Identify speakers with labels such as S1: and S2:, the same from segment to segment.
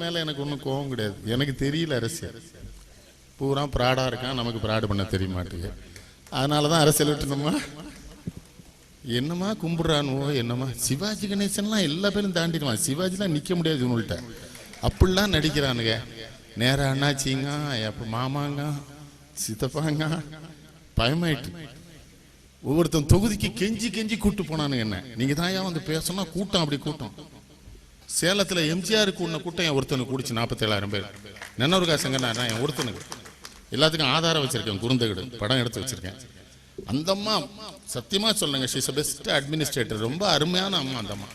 S1: மேல எனக்கு ஒன்றும் கோவம் கிடையாது. எனக்கு தெரியல அரசியல் பூரா ப்ராடா இருக்கான், நமக்கு ப்ராடு பண்ண தெரிய மாட்டேங்குது. அதனாலதான் அரசியல் விட்டுணுமா என்னமா கும்பிடுறானுவோ என்னமா. சிவாஜி கணேசன்லாம் எல்லா பேரும் தாண்டிடுவான், சிவாஜிலாம் நிக்க முடியாது இவங்கள்ட்ட. அப்படிலாம் நடிக்கிறானுங்க. நேர அண்ணாச்சிங்க, அப்ப மாமாங்க, சித்தப்பாங்க, பயமாயிட்டு ஒவ்வொருத்தன் தொகுதிக்கு கெஞ்சி கெஞ்சி கூட்டு போனானுங்க. என்ன நீங்க தான் வந்து பேசணும்னா கூட்டம் அப்படி கூட்டம். சேலத்துல எம்ஜிஆர் கூடின கூட்டம் என் ஒருத்தனுக்கு கூடிச்சு 47,000 பேர். நன்னூறுகா சங்கனா என் ஒருத்தனுக்கு எல்லாத்துக்கும் ஆதாரம் வச்சிருக்கேன், குருந்தகடு படம் எடுத்து வச்சிருக்கேன். அந்த அம்மா சத்தியமா சொல்லுங்க, ஷீஸ் பெஸ்ட் அட்மினிஸ்ட்ரேட்டர், ரொம்ப அருமையான அம்மா அந்த அம்மா.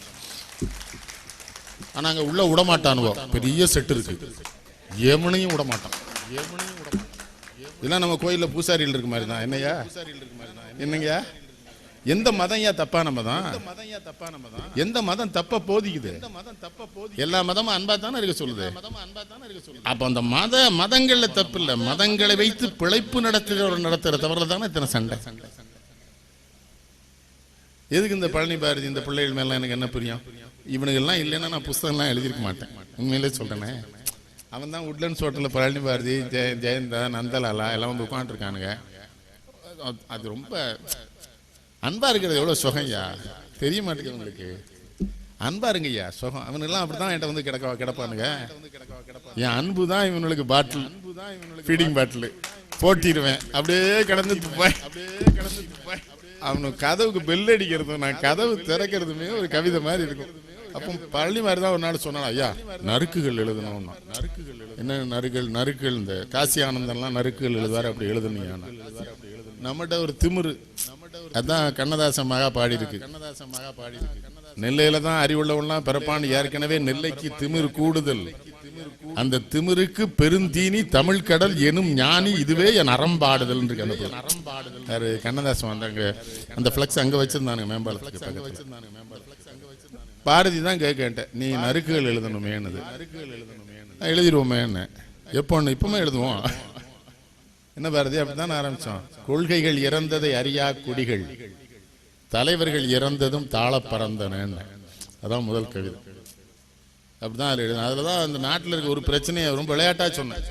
S1: ஆனா அங்க உள்ள விடமாட்டானுவோ, பெரிய செட்டு இருக்கு, எவனையும் விடமாட்டான். இதெல்லாம் நம்ம கோயில்ல பூசாரியில் இருக்கு மாதிரி தான். என்னையா என்னங்க எந்த மதம் ஏன் தப்பான மதம்? எந்த மதம் தப்ப போதிக்குது? எல்லா மதமும் அன்பா தானே இருக்க சொல்லுது. அப்ப அந்த மதங்கள்ல தப்பு இல்ல, மதங்களை வைத்து பிழைப்பு நடத்துற தவறுல தானே இத்தனை சண்டை. எதுக்கு இந்த பழனி பாரதி இந்த பிள்ளைகள் மேல எனக்கு என்ன புரியும்? இவனுங்கெல்லாம் இல்லைன்னா நான் புஸ்தகம்லாம் எழுதிருக்க மாட்டேன். உண்மையிலே சொல்றேனே, அவன் தான் உட்லண்ட்ஸ் ஹோட்டல்ல பழனி பாரதி, ஜெயந்தா, நந்தலாலா எல்லாம் வந்து உட்காந்துருக்கானுங்க. அது ரொம்ப அன்பா இருக்கிறது எவ்வளவு சுகம்யா, தெரிய மாட்டேங்குது உங்களுக்கு. அன்பா இருங்கய்யா சுகம். அவனுங்கெல்லாம் அப்படித்தான் என்கிட்ட வந்து கிடப்பானுங்க. என் அன்பு தான் இவனுக்கு பாட்டில், ஃபீடிங் பாட்டில் போட்டிடுவேன், அப்படியே கிடந்து துப்பாய். அவனுக்கு கதவுக்கு பெல் அடிக்கிறதும் நான் கதவு திறக்கிறதுமே ஒரு கவிதை மாதிரி இருக்கும். அப்போ பழனி மாதிரி தான் ஒரு நாள் சொன்னான், ஐயா நறுக்குகள் எழுதணும். என்ன நறுக்குகள் இந்த காசி ஆனந்தம்லாம் நறுக்குகள் எழுதுவார், அப்படி எழுதணும். நம்மகிட்ட ஒரு திமிரு, அதான் கண்ணதாசன் மகா பாடி இருக்கு. நெல்லையில தான் அறிவுள்ளவன்லாம் பிறப்பான், ஏற்கனவே நெல்லைக்கு திமிர் கூடுதல், அந்த திமிருக்கு பெருந்தீனி தமிழ் கடல் எனும் ஞானி, இதுவே என் அறம்பாடுதல் இருக்கு. கண்ணதாசன் வந்தாங்க, அந்த பிளக்ஸ் அங்க வச்சிருந்தானுங்க மேம்பாலத்துக்கு. பாரதி தான் கேட்டேன், நீ நறுக்குகள் எழுதணுமேனது. எழுதிடுவோமே என்ன, எப்போன்னு இப்பவுமே எழுதுவோம். என்ன பாரதி அப்படித்தான் ஆரம்பிச்சோம். கொள்கைகள் இறந்ததை அறியா குடிகள், தலைவர்கள் இறந்ததும் தாழ பறந்தன. அதான் முதல் கவிதை. அப்படிதான் எழுதுனேன். அதுலதான் அந்த நாட்டில் இருக்க ஒரு பிரச்சனையை ரொம்ப விளையாட்டா சொன்னேன்.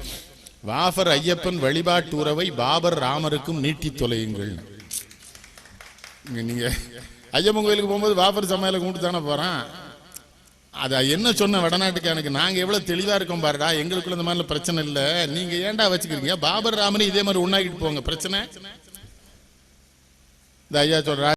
S1: வாஃபர் ஐயப்பன் வழிபாட்டு உறவை பாபர் ராமருக்கும் நீட்டி தொலையுங்கள். நீங்க ஐயப்பன் கோயிலுக்கு போகும்போது வாஃபர் சமையலை கும்பிட்டு தானே போறான். அது என்ன சொன்ன வடநாட்டுக்கானுக்கு, நாங்க எவ்வளவு தெளிவா இருக்கோம் பாருடா, எங்களுக்குள்ள இந்த மாதிரி பிரச்சனை இல்ல, நீங்க ஏன்டா வச்சுக்கிறீங்க, பாபர் ராமனை இதே மாதிரி உண்ணாக்கிட்டு போங்க, பிரச்சனை. இந்த ஐயா சொல்ற